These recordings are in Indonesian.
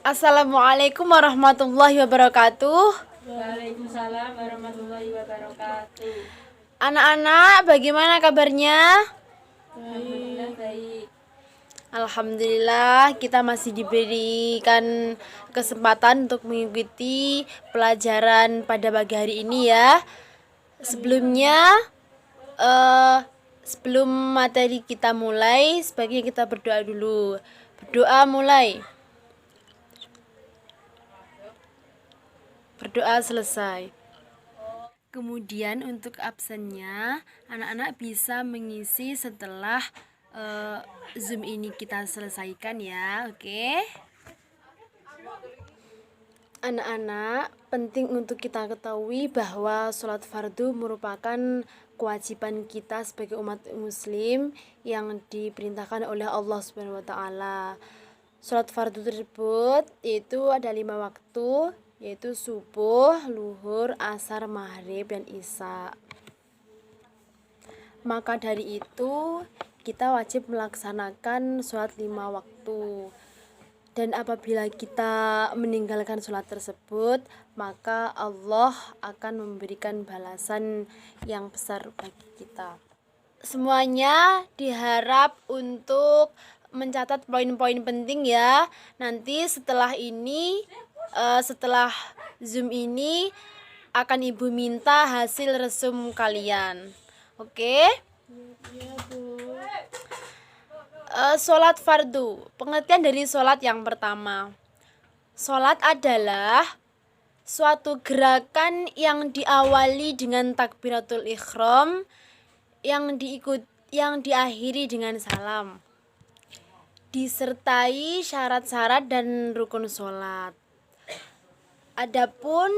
Assalamualaikum warahmatullahi wabarakatuh. Waalaikumsalam warahmatullahi wabarakatuh. Anak-anak, bagaimana kabarnya? Alhamdulillah baik. Alhamdulillah, kita masih diberikan kesempatan untuk mengikuti pelajaran pada pagi hari ini ya. Sebelumnya, sebelum materi kita mulai, sebaiknya kita berdoa dulu. Berdoa mulai. Berdoa selesai. Kemudian untuk absennya, anak-anak bisa mengisi setelah Zoom ini kita selesaikan ya, oke? Anak-anak, penting untuk kita ketahui bahwa sholat fardu merupakan kewajiban kita sebagai umat muslim yang diperintahkan oleh Allah Subhanahu wa taala. Sholat fardu tersebut itu ada 5 waktu, yaitu subuh, luhur, asar, maghrib, dan isya. Maka dari itu kita wajib melaksanakan sholat 5 waktu. Dan apabila kita meninggalkan sholat tersebut, maka Allah akan memberikan balasan yang besar bagi kita. Semuanya diharap untuk mencatat poin-poin penting ya. Nanti setelah ini, setelah Zoom ini akan Ibu minta hasil resum kalian. Oke? Iya, Bu. Sholat fardu. Pengertian dari sholat yang pertama. Sholat adalah suatu gerakan yang diawali dengan takbiratul ihram yang diakhiri dengan salam, disertai syarat-syarat dan rukun sholat. Adapun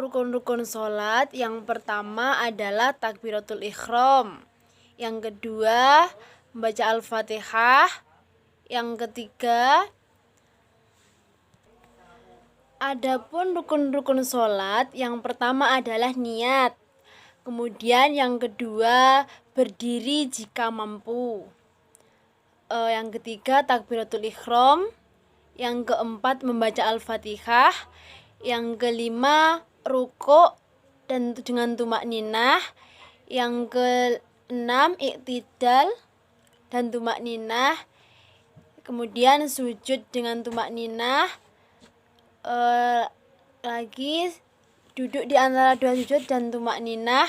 rukun-rukun sholat, yang pertama adalah takbiratul ihram, yang kedua membaca al-fatihah, yang ketiga adapun rukun-rukun sholat, yang pertama adalah niat, kemudian yang kedua berdiri jika mampu, yang ketiga takbiratul ihram, yang keempat membaca al-fatihah, yang kelima rukuk dan dengan tumakninah, yang keenam iktidal dan tumakninah, kemudian sujud dengan tumakninah, lagi duduk di antara dua sujud dan tumakninah.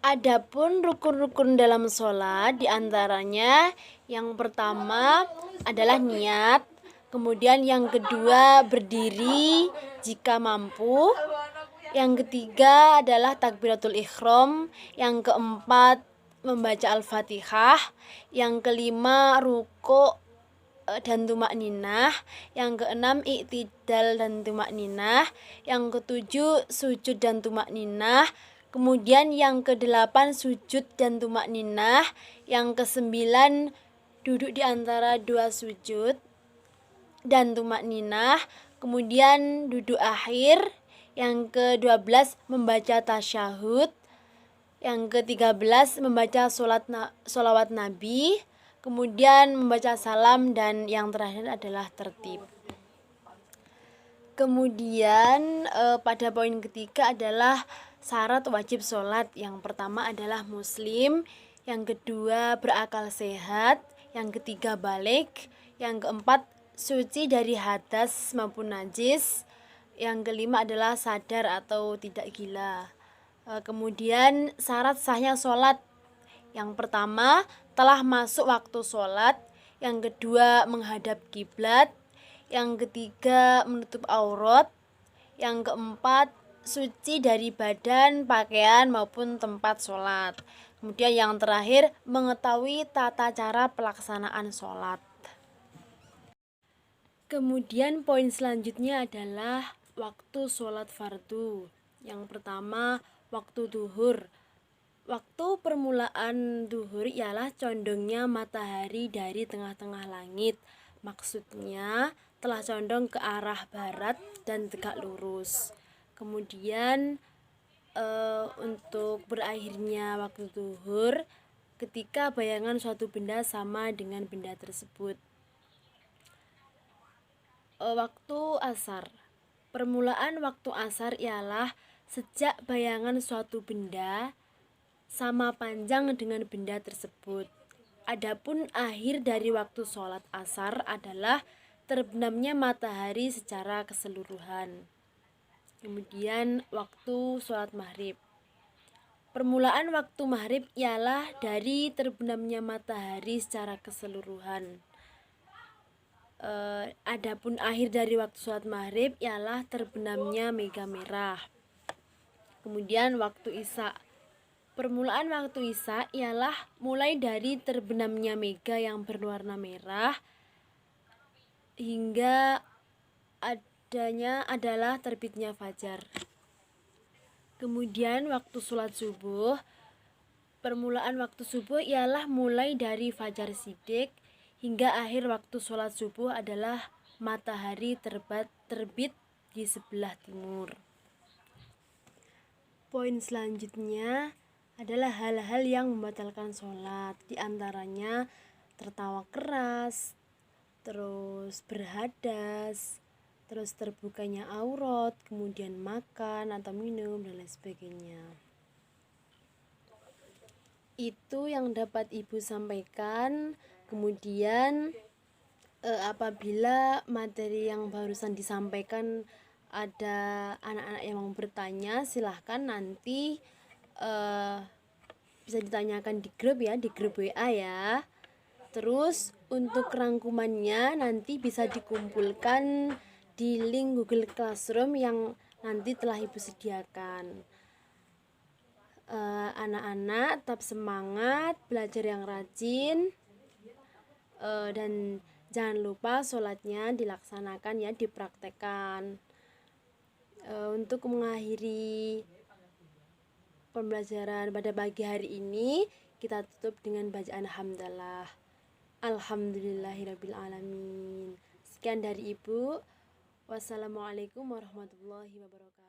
Adapun rukun-rukun dalam sholat diantaranya yang pertama adalah niat, kemudian yang kedua berdiri jika mampu, yang ketiga adalah takbiratul ihram, yang keempat membaca al-fatihah, yang kelima rukuk dan tumakninah, yang keenam iktidal dan tumakninah, yang ketujuh sujud dan tumakninah, kemudian yang kedelapan sujud dan tumakninah, yang kesembilan duduk di antara dua sujud dan tumakninah, kemudian duduk akhir, yang ke-12 membaca tasyahud, yang ke-13 membaca sholawat Nabi, kemudian membaca salam, dan yang terakhir adalah tertib. Kemudian pada poin ketiga adalah syarat wajib sholat. Yang pertama adalah muslim, yang kedua berakal sehat, yang ketiga balik, yang keempat suci dari hadas maupun najis, yang kelima adalah sadar atau tidak gila. Kemudian syarat sahnya sholat, yang pertama telah masuk waktu sholat, yang kedua menghadap kiblat, yang ketiga menutup aurat, yang keempat suci dari badan, pakaian maupun tempat sholat. Kemudian yang terakhir mengetahui tata cara pelaksanaan sholat. Kemudian poin selanjutnya adalah waktu sholat fardu. Yang pertama waktu duhur. Waktu permulaan duhur ialah condongnya matahari dari tengah-tengah langit. Maksudnya telah condong ke arah barat dan tegak lurus. Kemudian untuk berakhirnya waktu duhur ketika bayangan suatu benda sama dengan benda tersebut. Waktu asar. Permulaan waktu asar ialah sejak bayangan suatu benda sama panjang dengan benda tersebut. Adapun akhir dari waktu sholat asar adalah terbenamnya matahari secara keseluruhan. Kemudian waktu sholat maghrib. Permulaan waktu maghrib ialah dari terbenamnya matahari secara keseluruhan. Adapun akhir dari waktu sholat maghrib ialah terbenamnya mega merah. Kemudian waktu isya. Permulaan waktu isya ialah mulai dari terbenamnya mega yang berwarna merah hingga adanya adalah terbitnya fajar. Kemudian waktu sholat subuh. Permulaan waktu subuh ialah mulai dari fajar sidik hingga akhir waktu sholat subuh adalah matahari terbit di sebelah timur. Poin selanjutnya adalah hal-hal yang membatalkan sholat, di antaranya tertawa keras, terus berhadas, terus terbukanya aurat, kemudian makan atau minum dan lain sebagainya. Itu yang dapat Ibu sampaikan. Kemudian apabila materi yang barusan disampaikan ada anak-anak yang mau bertanya, silahkan nanti bisa ditanyakan di grup ya, di grup WA ya. Terus untuk rangkumannya nanti bisa dikumpulkan di link Google Classroom yang nanti telah Ibu sediakan. Anak-anak tetap semangat, belajar yang rajin, dan jangan lupa sholatnya dilaksanakan ya, dipraktekkan. Untuk mengakhiri pembelajaran pada pagi hari ini, kita tutup dengan bacaan hamdalah. Alhamdulillahirrabbilalamin. Sekian dari Ibu. Wassalamualaikum warahmatullahi wabarakatuh.